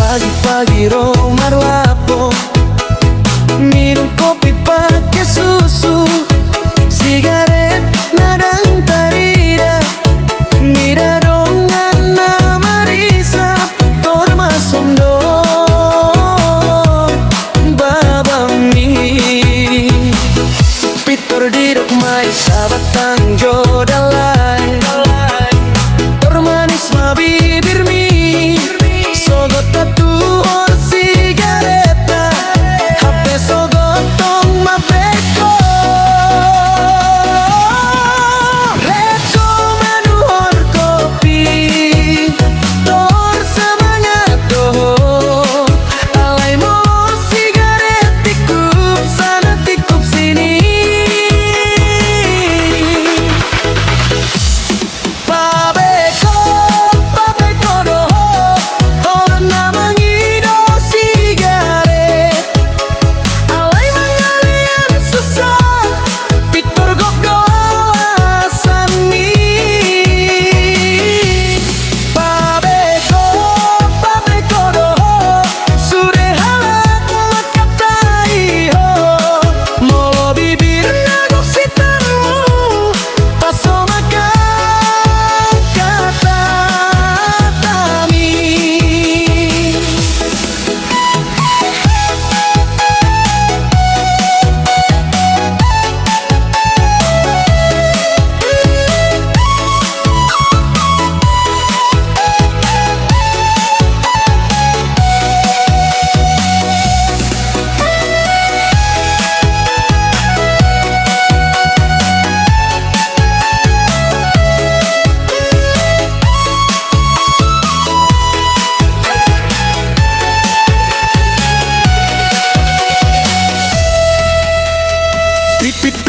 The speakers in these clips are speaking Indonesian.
pagi-pagi romar lapo, minum kopi pakai susu, sigaret nadang tarida, mida dongan namarisap, tormasom babami, pittor didok sabatang alai, manisma bibirmi, sogot tatuhor sigaret, hape sogot tong mabbeko, leko manuhor kopi, torsemangat alai mau sigaret tikup sana tikup sini. Pabeko, pabeko torn namangido sigaret, alai mangalian susah, pittor gok asani. Pabeko, pabeko sudah halak makatai ho, molo bibir nagok sitanmu, paso makan kata tami.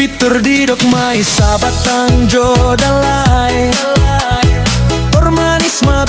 Pittor didok sabatang alai, tormanisma